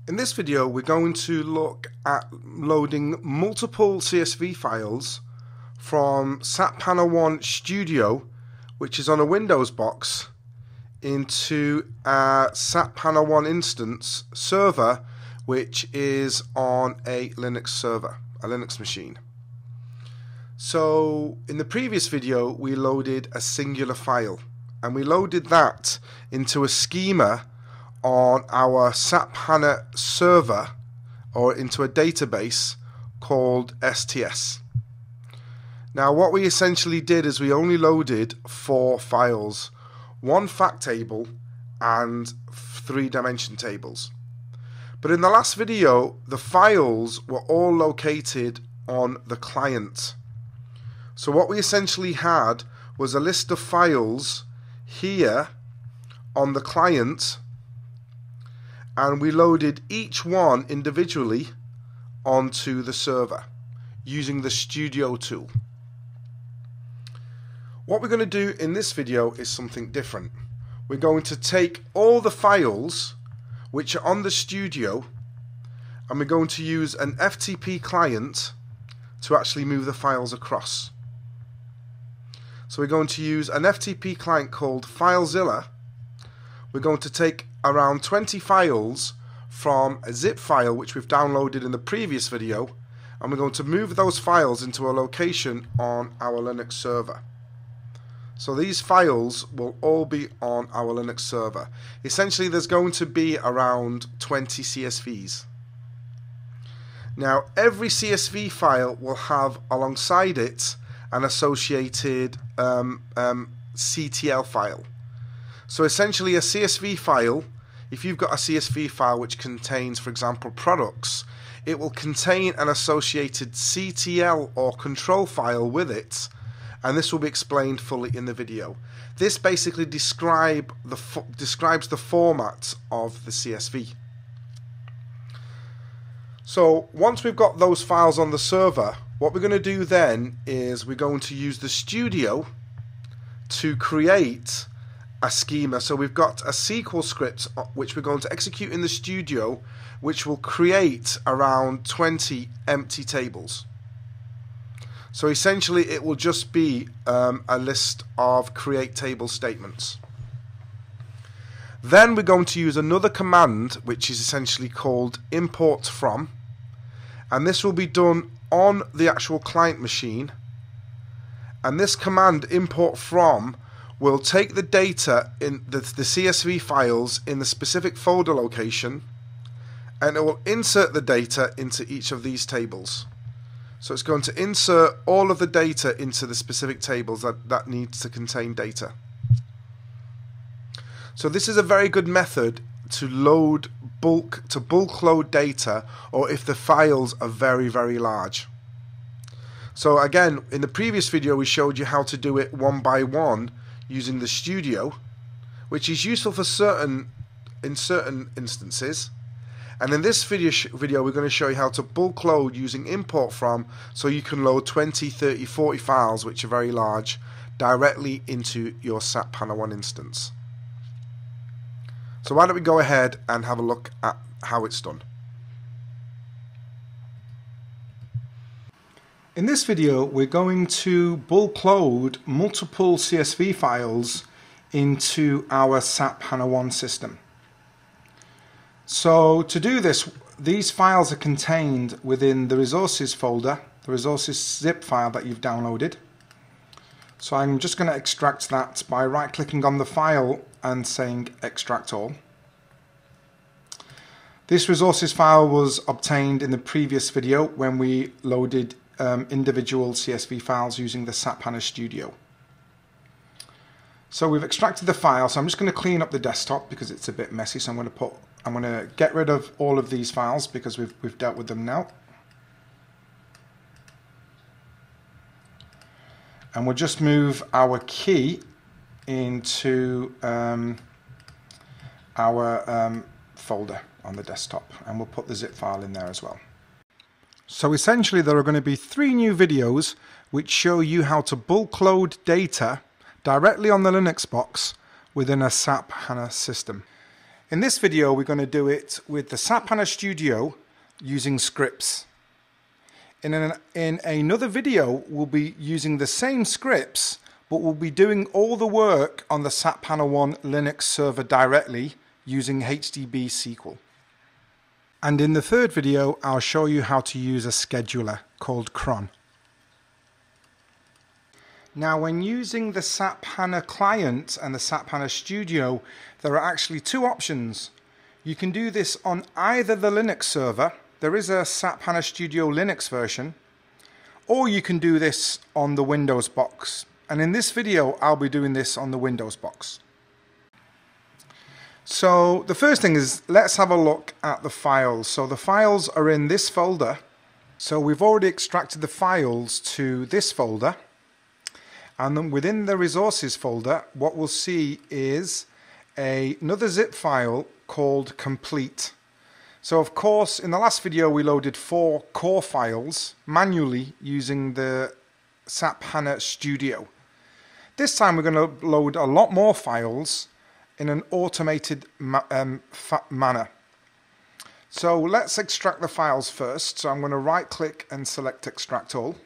In this video we're going to look at loading multiple CSV files from SAP HANA Studio, which is on a Windows box, into a SAP HANA instance server, which is on a Linux server, a Linux machine. So in the previous video we loaded a singular file, and we loaded that into a schema on our SAP HANA server, or into a database called STS. Now what we essentially did is we only loaded 4 files, 1 fact table and 3 dimension tables. But in the last video the files were all located on the client. So what we essentially had was a list of files here on the client, and we loaded each one individually onto the server using the Studio tool. What we're going to do in this video is something different. We're going to take all the files which are on the Studio, and we're going to use an FTP client to actually move the files across. So we're going to use an FTP client called FileZilla. We're going to take around 20 files from a zip file which we've downloaded in the previous video, and we're going to move those files into a location on our Linux server. So these files will all be on our Linux server. Essentially there's going to be around 20 CSVs. Now every CSV file will have alongside it an associated CTL file. So essentially a CSV file, if you've got a CSV file which contains, for example, products, it will contain an associated CTL or control file with it, and this will be explained fully in the video. This basically describes the format of the CSV. So once we've got those files on the server, what we're going to do then is we're going to use the Studio to create a schema. So we've got a SQL script which we're going to execute in the Studio, which will create around 20 empty tables. So essentially it will just be a list of create table statements. Then we're going to use another command which is essentially called import from, and this will be done on the actual client machine. And this command import from will take the data in the CSV files in the specific folder location, and it will insert the data into each of these tables. So it's going to insert all of the data into the specific tables that needs to contain data. So this is a very good method to bulk load data, or if the files are very, very large. So again, in the previous video we showed you how to do it one by one using the Studio, which is useful for certain instances. And in this video we're going to show you how to bulk load using import from, so you can load 20, 30, 40 files which are very large directly into your SAP HANA instance. So why don't we go ahead and have a look at how it's done. In this video we're going to bulk load multiple CSV files into our SAP HANA system. So to do this, these files are contained within the resources folder, the resources zip file that you've downloaded. So I'm just going to extract that by right clicking on the file and saying extract all. This resources file was obtained in the previous video when we loaded individual CSV files using the SAP HANA Studio. So we've extracted the file, so I'm just going to clean up the desktop because it's a bit messy, so I'm going to get rid of all of these files because we've dealt with them now. And we'll just move our key into our folder on the desktop, and we'll put the zip file in there as well. So essentially there are going to be 3 new videos which show you how to bulk load data directly on the Linux box within a SAP HANA system. In this video, we're going to do it with the SAP HANA Studio using scripts. In another video, we'll be using the same scripts, but we'll be doing all the work on the SAP HANA 1 Linux server directly using HDB SQL. And in the third video, I'll show you how to use a scheduler called cron. Now, when using the SAP HANA client and the SAP HANA Studio, there are actually two options. You can do this on either the Linux server, there is a SAP HANA Studio Linux version, or you can do this on the Windows box. And in this video, I'll be doing this on the Windows box. So the first thing is, let's have a look at the files. So the files are in this folder. So we've already extracted the files to this folder. And then within the resources folder, what we'll see is another zip file called complete. So of course, in the last video, we loaded 4 core files manually using the SAP HANA Studio. This time we're going to load a lot more files in an automated manner. So let's extract the files first. So I'm going to right click and select extract all.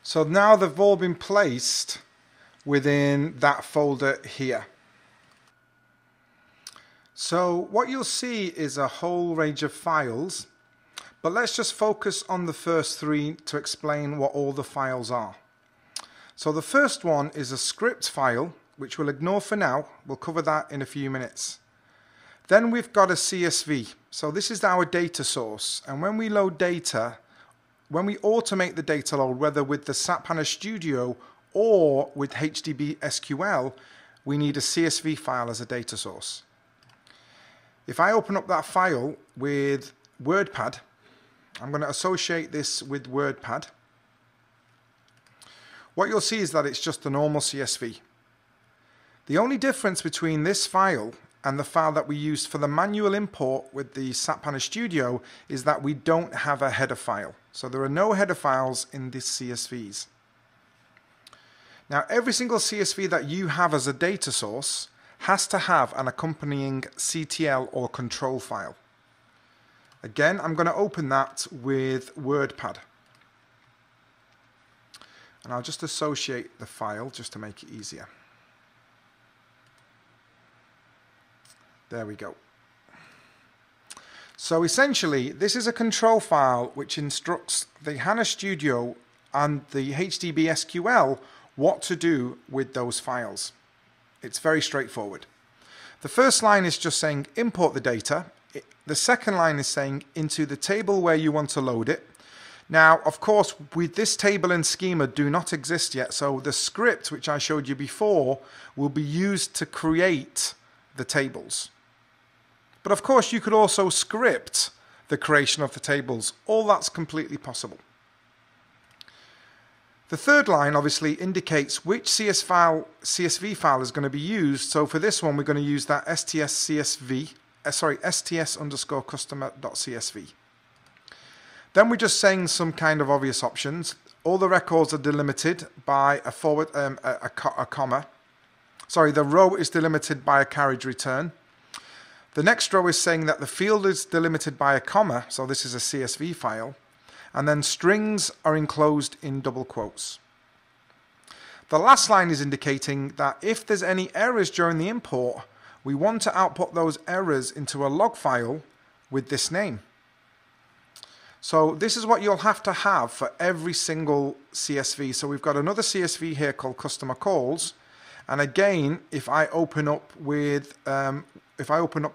So now they've all been placed within that folder here. So what you'll see is a whole range of files, but let's just focus on the first 3 to explain what all the files are. So the first one is a script file, which we'll ignore for now. We'll cover that in a few minutes. Then we've got a CSV. So this is our data source, and when we load data, when we automate the data load, whether with the SAP HANA Studio or with HDB SQL, we need a CSV file as a data source. If I open up that file with WordPad, I'm going to associate this with WordPad. What you'll see is that it's just a normal CSV. The only difference between this file and the file that we used for the manual import with the SAP HANA Studio is that we don't have a header file. So there are no header files in these CSVs. Now, every single CSV that you have as a data source has to have an accompanying CTL or control file. Again, I'm going to open that with WordPad. And I'll just associate the file just to make it easier. There we go. So essentially, this is a control file which instructs the HANA Studio and the HDB SQL what to do with those files. It's very straightforward. The first line is just saying import the data. The second line is saying into the table where you want to load it. Now, of course, with this table and schema do not exist yet, so the script which I showed you before will be used to create the tables. But of course, you could also script the creation of the tables. All that's completely possible. The third line obviously indicates which CSV file is going to be used. So for this one, we're going to use that sts_customer.csv. Then we're just saying some kind of obvious options. All the records are delimited by a comma. Sorry, the row is delimited by a carriage return. The next row is saying that the field is delimited by a comma, so this is a CSV file, and then strings are enclosed in double quotes. The last line is indicating that if there's any errors during the import, we want to output those errors into a log file with this name. So this is what you'll have to have for every single CSV. So we've got another CSV here called customer calls, and again, if I open up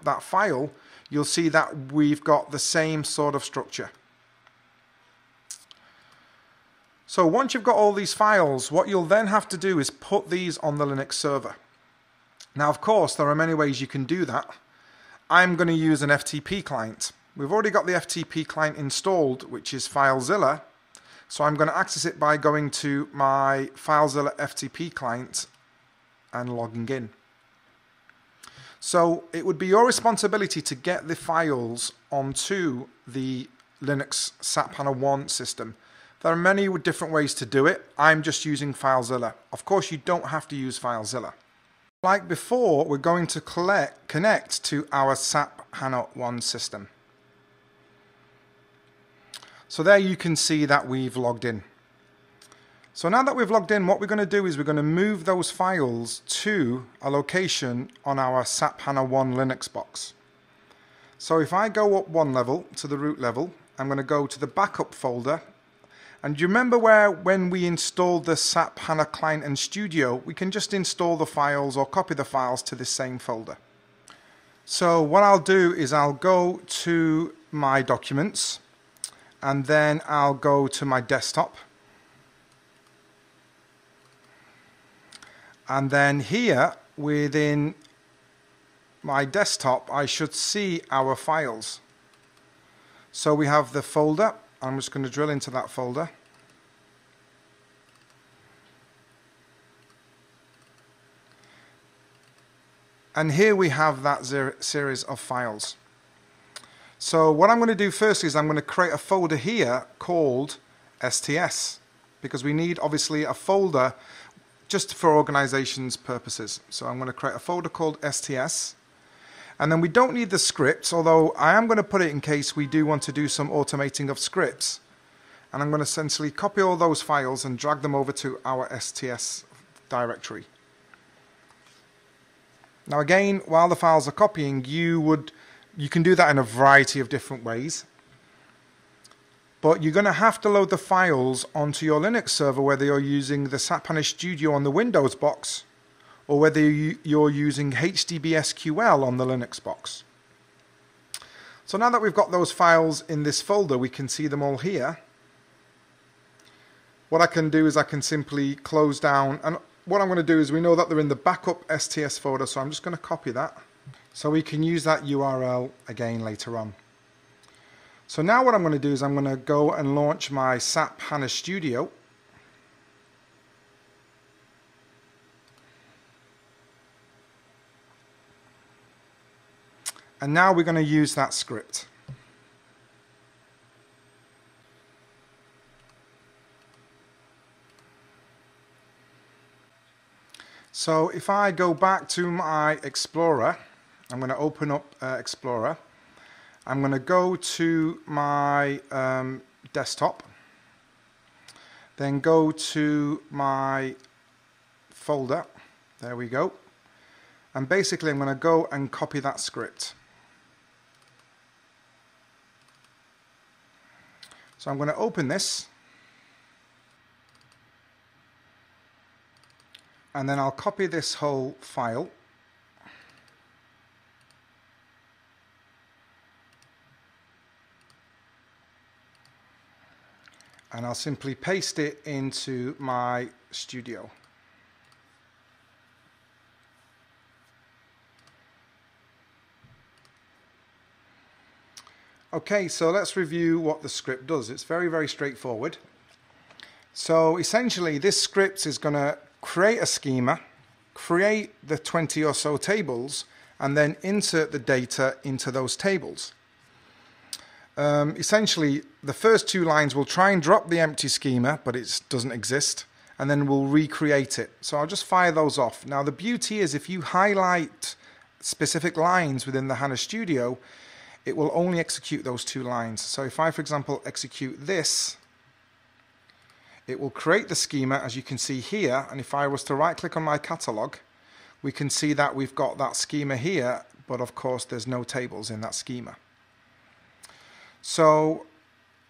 that file, you'll see that we've got the same sort of structure. So once you've got all these files, what you'll then have to do is put these on the Linux server. Now, of course, there are many ways you can do that. I'm going to use an FTP client. We've already got the FTP client installed, which is FileZilla. So I'm going to access it by going to my FileZilla FTP client and logging in. So it would be your responsibility to get the files onto the Linux SAP HANA 1 system. There are many different ways to do it. I'm just using FileZilla. Of course, you don't have to use FileZilla. Like before, we're going to connect to our SAP HANA 1 system. So there you can see that we've logged in. So now that we've logged in, what we're going to do is we're going to move those files to a location on our SAP HANA 1 Linux box. So if I go up one level to the root level, I'm going to go to the backup folder. And do you remember when we installed the SAP HANA Client and Studio, we can just install the files or copy the files to this same folder. So what I'll do is I'll go to my documents, and then I'll go to my desktop. And then here within my desktop, I should see our files. So we have the folder. I'm just going to drill into that folder. And here we have that series of files. So what I'm going to do first is I'm going to create a folder here called STS, because we need obviously a folder just for organization's purposes. So I'm going to create a folder called STS. And then we don't need the scripts, although I am going to put it in case we do want to do some automating of scripts. And I'm going to essentially copy all those files and drag them over to our STS directory. Now again, while the files are copying, you can do that in a variety of different ways. But you're going to have to load the files onto your Linux server, whether you're using the SAP HANA Studio on the Windows box, or whether you're using HDBSQL on the Linux box. So now that we've got those files in this folder, we can see them all here. What I can do is I can simply close down, and what I'm going to do is we know that they're in the backup STS folder, so I'm just going to copy that. So we can use that URL again later on. So now what I'm going to do is I'm going to go and launch my SAP HANA Studio. And now we're going to use that script. So if I go back to my Explorer, I'm going to open up Explorer. I'm going to go to my desktop, then go to my folder. There we go. And basically I'm going to go and copy that script. So I'm going to open this, and then I'll copy this whole file. And I'll simply paste it into my Studio. Okay, so let's review what the script does. It's very, very straightforward. So essentially this script is going to create a schema, create the 20 or so tables, and then insert the data into those tables. Essentially, the first two lines will try and drop the empty schema, but it doesn't exist, and then we'll recreate it. So I'll just fire those off. Now the beauty is if you highlight specific lines within the HANA Studio, it will only execute those two lines. So if I, for example, execute this, it will create the schema, as you can see here, and if I was to right-click on my catalog, we can see that we've got that schema here, but of course there's no tables in that schema. So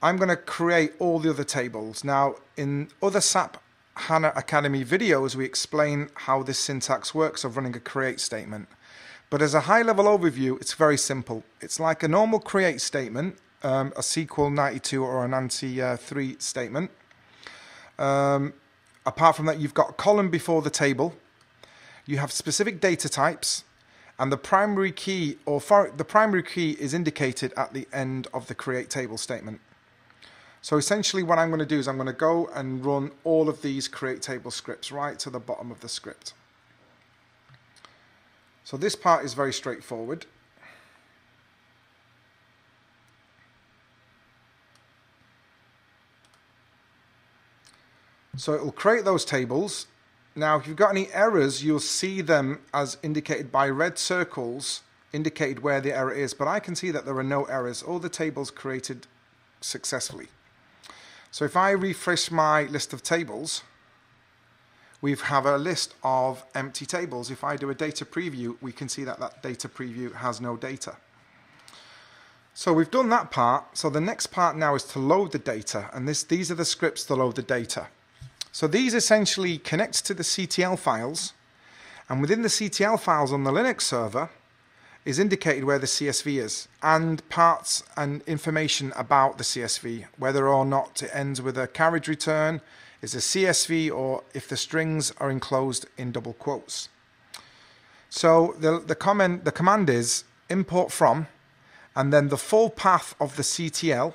I'm going to create all the other tables. Now, in other SAP HANA Academy videos, we explain how this syntax works of running a create statement. But as a high-level overview, it's very simple. It's like a normal create statement, a SQL 92 or an ANSI 3 statement. Apart from that, you've got a column before the table. You have specific data types, and the primary key is indicated at the end of the create table statement. So essentially what I'm going to do is I'm going to go and run all of these create table scripts right to the bottom of the script. So this part is very straightforward. So it will create those tables, Now, if you've got any errors, you'll see them as indicated by red circles, indicated where the error is. But I can see that there are no errors. All the tables created successfully. So if I refresh my list of tables, we have a list of empty tables. If I do a data preview, we can see that that data preview has no data. So we've done that part. So the next part now is to load the data. And these are the scripts to load the data. So these essentially connect to the CTL files, and within the CTL files on the Linux server is indicated where the CSV is, and parts and information about the CSV, whether or not it ends with a carriage return, is a CSV, or if the strings are enclosed in double quotes. So the command is import from, and then the full path of the CTL.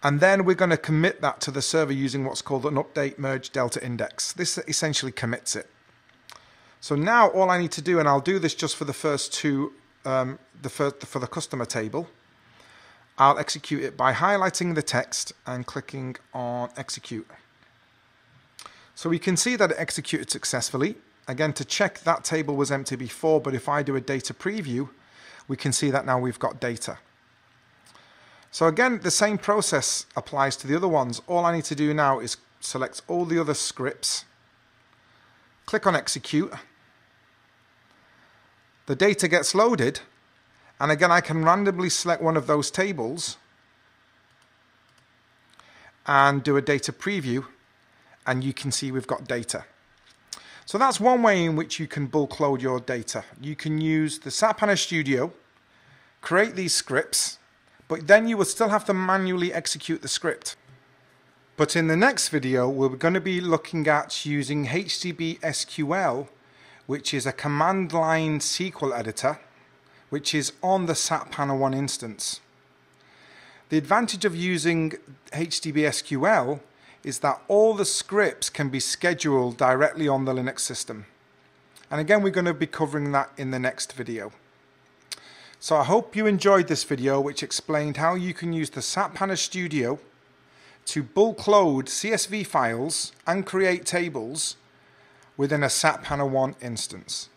And then we're going to commit that to the server using what's called an update merge delta index. This essentially commits it. So now all I need to do, and I'll do this just for the first two, for the customer table, I'll execute it by highlighting the text and clicking on execute. So we can see that it executed successfully. Again, to check, that table was empty before, but if I do a data preview, we can see that now we've got data. So again, the same process applies to the other ones. All I need to do now is select all the other scripts, click on execute, the data gets loaded, and again I can randomly select one of those tables and do a data preview, and you can see we've got data. So that's one way in which you can bulk load your data. You can use the SAP HANA Studio, create these scripts, but then you will still have to manually execute the script. But in the next video, we're going to be looking at using HDB SQL, which is a command line SQL editor, which is on the SAP HANA 1 instance. The advantage of using HDB SQL is that all the scripts can be scheduled directly on the Linux system. And again, we're going to be covering that in the next video. So I hope you enjoyed this video, which explained how you can use the SAP HANA Studio to bulk load CSV files and create tables within a SAP HANA 1 instance.